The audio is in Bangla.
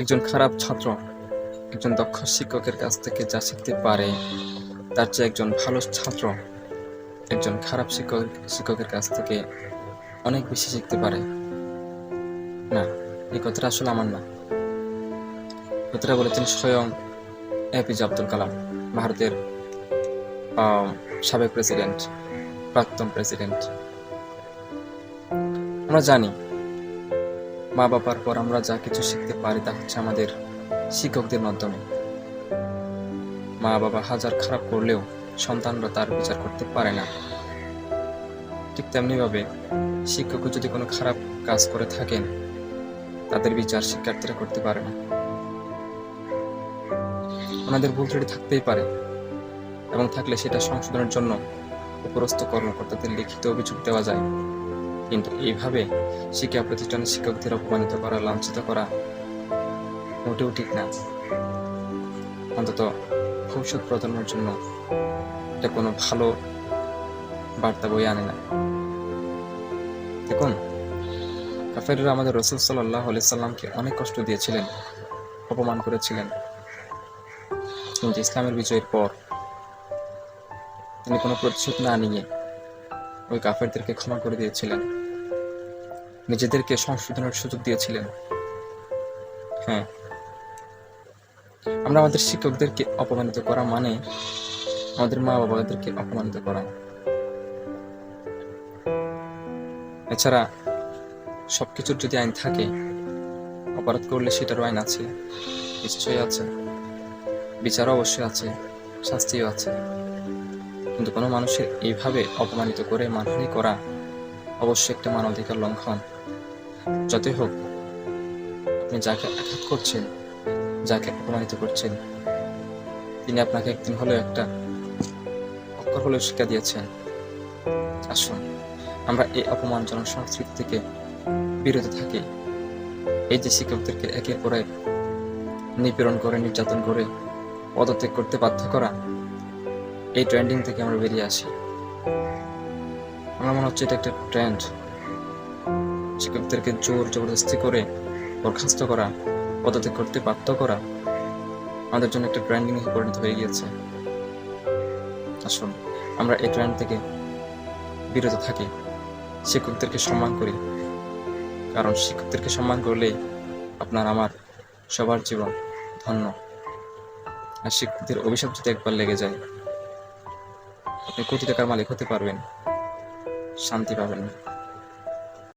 একজন খারাপ ছাত্র একজন দক্ষ শিক্ষকের কাছ থেকে যা শিখতে পারে, তার চেয়ে একজন ভালো ছাত্র একজন খারাপ শিক্ষকের কাছ থেকে অনেক বেশি শিখতে পারে না। এই কথাটা আসলে আমার না, কথাটা বলেছেন স্বয়ং এপিজে আব্দুল কালাম, ভারতের সাবেক প্রেসিডেন্ট, প্রাক্তন প্রেসিডেন্ট। আমরা জানি মা বাবার পর আমরা যা কিছু শিখতে পারি তা হচ্ছে আমাদের শিক্ষকদের মাধ্যমে। মা বাবা হাজার খারাপ করলেও সন্তানরা তার বিচার করতে পারে না। ঠিক তেমনিভাবে শিক্ষকও যদি কোনো খারাপ কাজ করে থাকেন, তাদের বিচার শিক্ষার্থীরা করতে পারে না। ওনাদের ভুল ত্রুটি থাকতেই পারে, এবং থাকলে সেটা সংশোধনের জন্য উপরস্থ কর্মকর্তাদের লিখিত অভিযোগ দেওয়া যায়। কিন্তু এইভাবে শিক্ষা প্রতিষ্ঠানের শিক্ষকদের অপমানিত করা, লাঞ্ছিত করা মোটেও ঠিক না। অন্তত ভবিষ্যৎ প্রজন্মের জন্য এটা কোনো ভালো বার্তা বয়ে আনে না। দেখুন, কাফেররা আমাদের রাসূল সাল্লাল্লাহু আলাইহি সাল্লামকে অনেক কষ্ট দিয়েছিলেন, অপমান করেছিলেন, কিন্তু ইসলামের বিজয়ের পর তিনি কোনো প্রতিশোধ না নিয়ে ওই কাফেরদেরকে ক্ষমা করে দিয়েছিলেন, নিজেদেরকে সংশোধনের সুযোগ দিয়েছিলেন। হ্যাঁ, আমরা আমাদের শিক্ষকদেরকে অপমানিত করা মানে আমাদের মা বাবাদেরকে অপমানিত করা। এছাড়া সবকিছুর যদি আইন থাকে, অপরাধ করলে সেটারও আইন আছে, নিশ্চয়ই আছে, বিচারও অবশ্যই আছে, শাস্তিও আছে। কিন্তু কোনো মানুষের এইভাবে অপমানিত করে মানহানি করা অবশ্যই একটা মানবাধিকার লঙ্ঘন। যতই হোক, আপনি যাকে আঘাত করছেন, যাকে অপমানিত করছেন, তিনি আপনাকে একদিন হলেও একটা অক্ষর হলেও শিক্ষা দিয়েছেন। আসুন আমরা এই অপমানজনক সংস্কৃতি থেকে বিরত থাকি। এই যে শিক্ষকদেরকে একের পর এক নিপীড়ন করে, নির্যাতন করে পদত্যাগ করতে বাধ্য করা, এই ট্রেন্ডিং থেকে আমরা বেরিয়ে আসি। আমার মনে হচ্ছে এটা একটা ট্রেন্ড। শিক্ষকদেরকে জোর জবরদস্তি করে বরখাস্ত করা, পদত্যাগ করতে বাধ্য করা আমাদের জন্য একটা ট্রেন্ডিং এ পরিণত হয়ে গিয়েছে। আসুন আমরা এই ট্রেন্ড থেকে বিরত থাকি, শিক্ষকদেরকে সম্মান করি, কারণ শিক্ষকদেরকে সম্মান করলেই আপনার আমার সবার জীবন ধন্য। আর শিক্ষকদের অভিশাপ যদি একবার লেগে যায়, আপনি কোটি টাকার মালিক হতে পারবেন, শান্তি পাবেন না।